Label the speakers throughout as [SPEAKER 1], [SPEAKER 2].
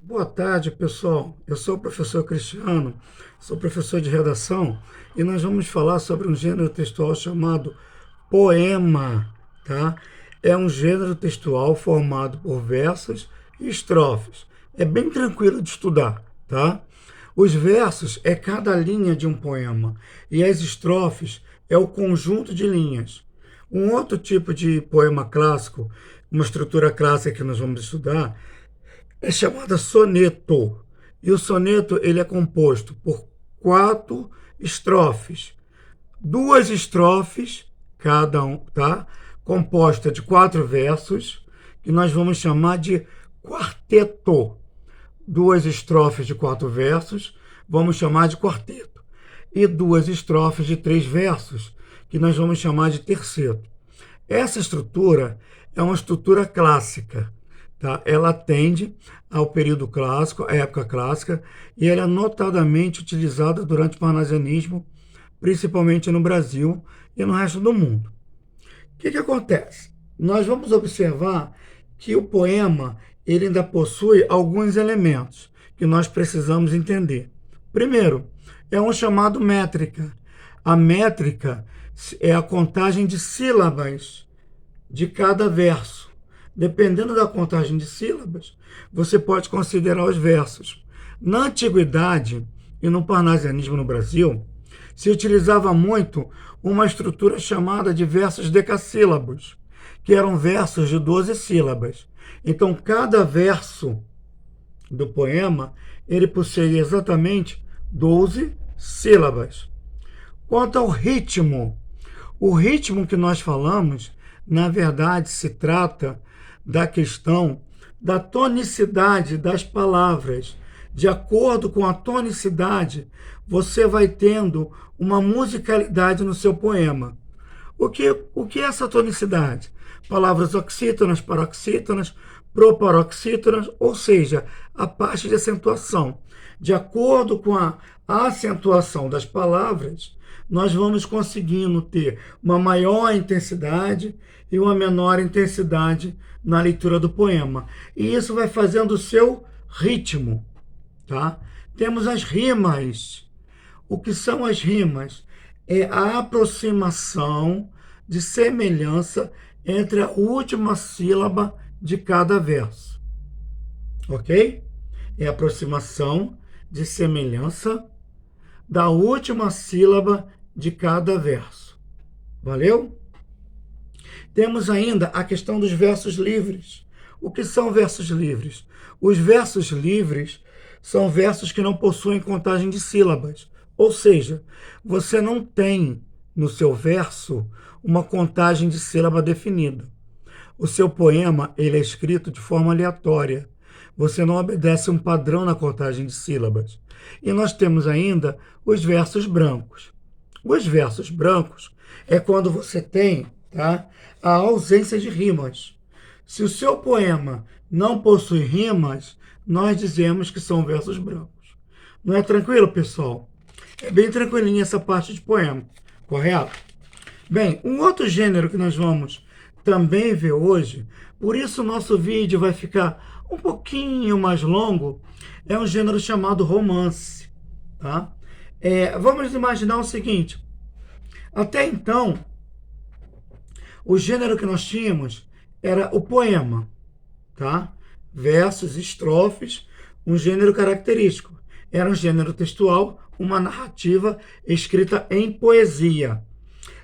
[SPEAKER 1] Boa tarde, pessoal. Eu sou o professor Cristiano, sou professor de redação e nós vamos falar sobre um gênero textual chamado poema, tá? É um gênero textual formado por versos e estrofes. É bem tranquilo de estudar, tá? Os versos é cada linha de um poema e as estrofes é o conjunto de linhas. Um outro tipo de poema clássico, uma estrutura clássica que nós vamos estudar, é chamada soneto. E o soneto ele é composto por 4 estrofes. 2 estrofes, cada um, tá? Composta de 4 versos, que nós vamos chamar de quarteto. 2 estrofes de 4 versos, vamos chamar de quarteto. E 2 estrofes de 3 versos, que nós vamos chamar de terceto. Essa estrutura é uma estrutura clássica, tá? Ela atende ao período clássico, à época clássica, e ela é notadamente utilizada durante o parnasianismo, principalmente no Brasil e no resto do mundo. O que acontece? Nós vamos observar que o poema ele ainda possui alguns elementos que nós precisamos entender. Primeiro, é um chamado métrica. A métrica é a contagem de sílabas de cada verso. Dependendo da contagem de sílabas, você pode considerar os versos. Na antiguidade e no parnasianismo no Brasil, se utilizava muito uma estrutura chamada de versos decassílabos, que eram versos de 12 sílabas. Então, cada verso do poema, ele possuía exatamente 12 sílabas. Quanto ao ritmo, o ritmo que nós falamos, na verdade, se trata da questão da tonicidade das palavras. De acordo com a tonicidade, você vai tendo uma musicalidade no seu poema. O que é essa tonicidade? Palavras oxítonas, paroxítonas, proparoxítonas, ou seja, a parte de acentuação. De acordo com a acentuação das palavras, nós vamos conseguindo ter uma maior intensidade e uma menor intensidade na leitura do poema. E isso vai fazendo o seu ritmo, tá? Temos as rimas. O que são as rimas? É a aproximação de semelhança entre a última sílaba de cada verso. Ok? É a aproximação de semelhança da última sílaba de cada verso. Valeu? Temos ainda a questão dos versos livres. O que são versos livres? Os versos livres são versos que não possuem contagem de sílabas. Ou seja, você não tem no seu verso uma contagem de sílaba definida. O seu poema ele é escrito de forma aleatória. Você não obedece um padrão na contagem de sílabas. E nós temos ainda os versos brancos. Os versos brancos é quando você tem, tá, a ausência de rimas. Se o seu poema não possui rimas, nós dizemos que são versos brancos. Não é tranquilo, pessoal? É bem tranquilinha essa parte de poema, correto? Bem, um outro gênero que nós vamos também ver hoje, por isso o nosso vídeo vai ficar um pouquinho mais longo, é um gênero chamado romance, tá? Vamos imaginar o seguinte, até então, o gênero que nós tínhamos era o poema, tá? Versos, estrofes, um gênero característico. Era um gênero textual, uma narrativa escrita em poesia.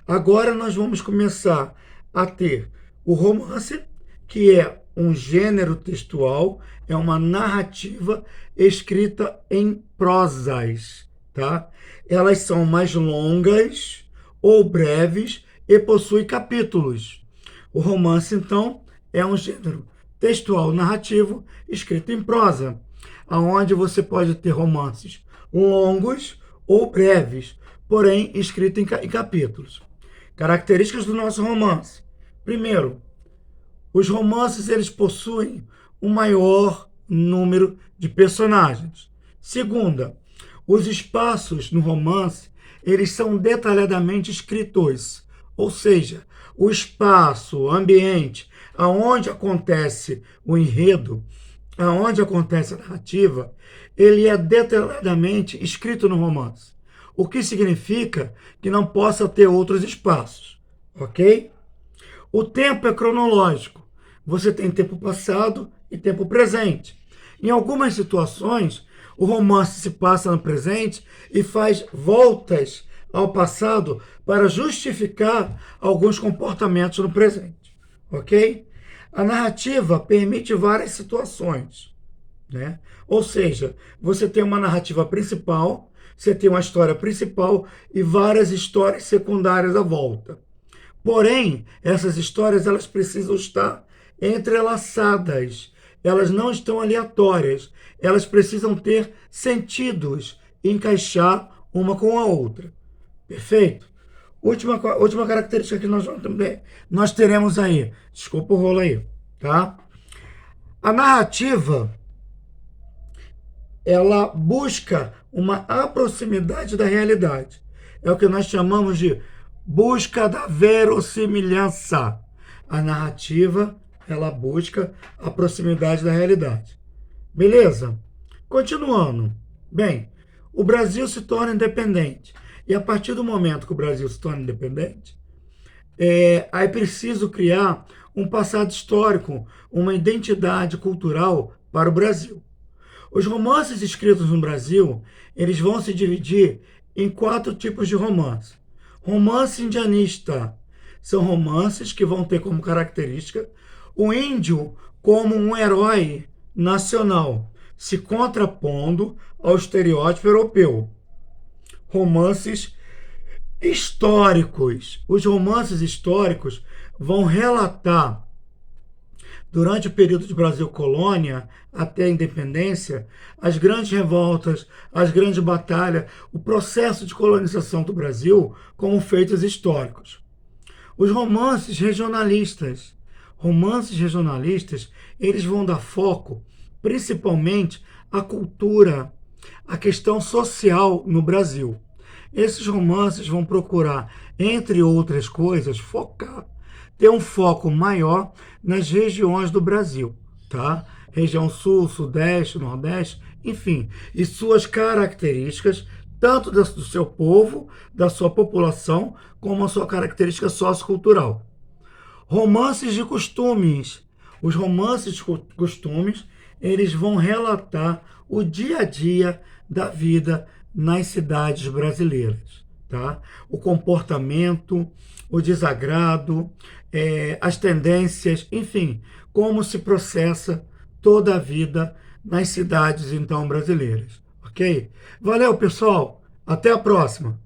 [SPEAKER 1] Agora nós vamos começar a ter o romance, que é um gênero textual, é uma narrativa escrita em prosas, tá? Elas são mais longas ou breves e possuem capítulos. O romance, então, é um gênero textual narrativo escrito em prosa, aonde você pode ter romances longos ou breves, porém escritos em capítulos. Características do nosso romance. Primeiro, os romances eles possuem um maior número de personagens. Segunda, os espaços no romance eles são detalhadamente escritos, ou seja, o espaço, o ambiente, aonde acontece o enredo, aonde acontece a narrativa, ele é detalhadamente escrito no romance, o que significa que não possa ter outros espaços, ok? O tempo é cronológico. Você tem tempo passado e tempo presente. Em algumas situações, o romance se passa no presente e faz voltas ao passado para justificar alguns comportamentos no presente, ok? A narrativa permite várias situações, né? Ou seja, você tem uma narrativa principal, você tem uma história principal e várias histórias secundárias à volta. Porém, essas histórias elas precisam estar entrelaçadas. Elas não estão aleatórias. Elas precisam ter sentidos e encaixar uma com a outra. Perfeito? Última característica que nós teremos aí. Desculpa o rolo aí, tá? A narrativa, ela busca uma proximidade da realidade. É o que nós chamamos de busca da verossimilhança. A narrativa, ela busca a proximidade da realidade. Beleza? Continuando. Bem, o Brasil se torna independente. E a partir do momento que o Brasil se torna independente, aí é preciso criar um passado histórico, uma identidade cultural para o Brasil. Os romances escritos no Brasil, eles vão se dividir em 4 tipos de romance. Romance indianista. São romances que vão ter como característica o índio como um herói nacional, se contrapondo ao estereótipo europeu. Romances históricos. Os romances históricos vão relatar, durante o período de Brasil colônia até a independência, as grandes revoltas, as grandes batalhas, o processo de colonização do Brasil como feitos históricos. Os romances regionalistas. Romances regionalistas, eles vão dar foco principalmente à cultura, à questão social no Brasil. Esses romances vão procurar, entre outras coisas, ter um foco maior nas regiões do Brasil, tá? Região Sul, Sudeste, Nordeste, enfim, e suas características, tanto do seu povo, da sua população, como a sua característica sociocultural. Romances de costumes. Os romances de costumes, eles vão relatar o dia a dia da vida nas cidades brasileiras, tá? O comportamento, o desagrado, as tendências, enfim, como se processa toda a vida nas cidades então brasileiras, ok? Valeu, pessoal, até a próxima!